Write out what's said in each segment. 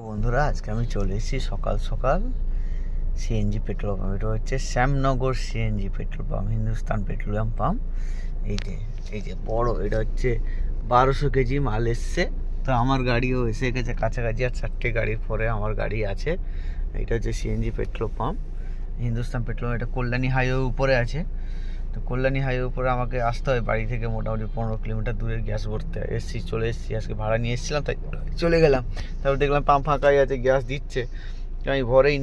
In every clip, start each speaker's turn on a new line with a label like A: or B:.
A: বন্ধুরা, আজকে আমি চলে এসেছি সকাল সকাল সিএনজি পেট্রোল পাম্প। এটা হচ্ছে Shyamnagar CNG petrol pump, Hindustan petroleum pump. এই যে বড়, এটা হচ্ছে 1200 কেজি মাল এসছে। তো আমার গাড়িও এসে গেছে কাছাকাছি, আর 4টে গাড়ির পরে আমার গাড়ি আছে। এটা হচ্ছে CNG petrol pump, Hindustan petrol. এটা কল্যাণী হাইওয়ে উপরে আছে। তো কল্যাণী হাইওয়ে উপরে আমাকে আসতে হয় বাড়ি থেকে মোটামুটি 15 কিলোমিটার দূরে গ্যাস ভরতে চলে এসেছি। আজকে ভাড়া নিয়ে এসেছিলাম, তাই চলে গেলাম। তারপর দেখলাম পাম্প ফাঁকাই আছে, গ্যাস দিচ্ছে। আমি ভরেই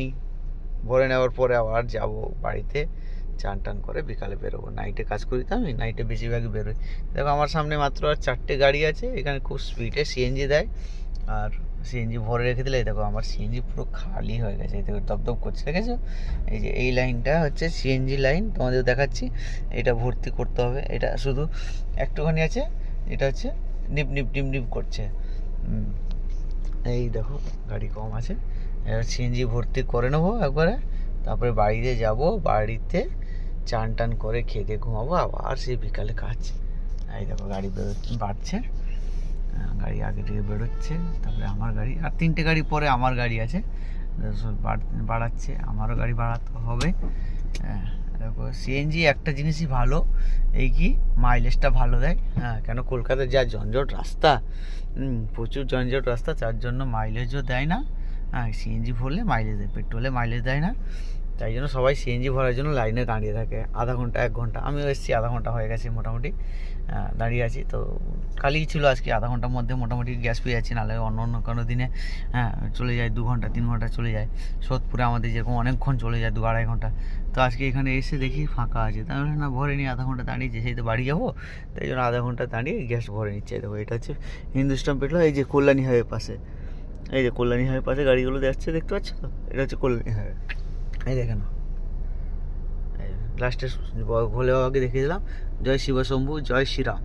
A: ভরে নেওয়ার পরে আবার যাব বাড়িতে, চান টান করে বিকালে বেরোবো। নাইটে কাজ করি তো আমি, নাইটে বেশিরভাগই বেরোই। দেখো আমার সামনে মাত্র আর 4টে গাড়ি আছে। এখানে খুব স্পিডে সিএনজি দেয়, আর সিএনজি ভরে রেখে দিলে দেখো আমার সিএনজি পুরো খালি হয়ে গেছে। এই দেখো দপদপ করছে, দেখেছো? এই যে এই লাইনটা হচ্ছে সিএনজি লাইন, তোমাদের দেখাচ্ছি। এটা ভর্তি করতে হবে, এটা শুধু একটুখানি আছে। এটা হচ্ছে নিপ নিপ নিপ নিপ করছে। এই দেখো গাড়ি কম আছে। এবার সিএনজি ভর্তি করে নেবো একবারে, তারপরে বাড়িতে যাব। বাড়িতে চান টান করে খেয়ে দিয়ে ঘুমাবো, আবার সেই বিকালে কাজ। এই দেখো গাড়ি বাড়ছে, গাড়ি আগে থেকে বেরোচ্ছে। তারপরে আমার গাড়ি, আর 3টে গাড়ি পরে আমার গাড়ি আছে, বাড়াচ্ছে। আমারও গাড়ি বাড়াতে হবে। দেখো সিএনজি একটা জিনিসই ভালো, এই কি মাইলেজটা ভালো দেয়। কেন কলকাতার যা ঝঞ্ঝট রাস্তা, প্রচুর ঝঞ্ঝট রাস্তা, তার জন্য মাইলেজও দেয় না। সিএনজি ভরলে মাইলেজ দেয়, পেট্রোলে মাইলেজ দেয় না। তাই জন্য সবাই সিএনজি ভরার জন্য লাইনে দাঁড়িয়ে থাকে আধা ঘন্টা 1 ঘন্টা। আমিও এসেছি, আধা ঘন্টা হয়ে গেছে মোটামুটি দাঁড়িয়ে আছি। তো কালই ছিল, আজকে আধা ঘন্টার মধ্যে মোটামুটি গ্যাস পেয়ে যাচ্ছি। নাহলে অন্য কোনো দিনে চলে যায় 2 ঘন্টা 3 ঘন্টা চলে যায়। সোদপুরে আমাদের যেরকম অনেকক্ষণ চলে যায়, 2-2.5 ঘন্টা। তো আজকে এখানে এসে দেখি ফাঁকা আছে, তাহলে না ভরে নিই। আধা ঘন্টা দাঁড়িয়েছে, সেই তো বাড়ি যাবো, তাই জন্য আধা ঘন্টা দাঁড়িয়ে গ্যাস ভরে নিচ্ছে। দেখো এটা হচ্ছে হিন্দুস্তান পেট্রোল। এই যে কল্যাণী হাইওয়ে পাশে, এই যে কল্যাণী হাইওয়ে পাশে গাড়িগুলো যাচ্ছে, দেখতে পাচ্ছ তো? এটা হচ্ছে কল্যাণী হাইওয়ে। এই দেখে না, লাস্টে ভোলে বাবাকে দেখিয়ে দিলাম। জয় শিব শম্ভু, জয় শ্রীরাম।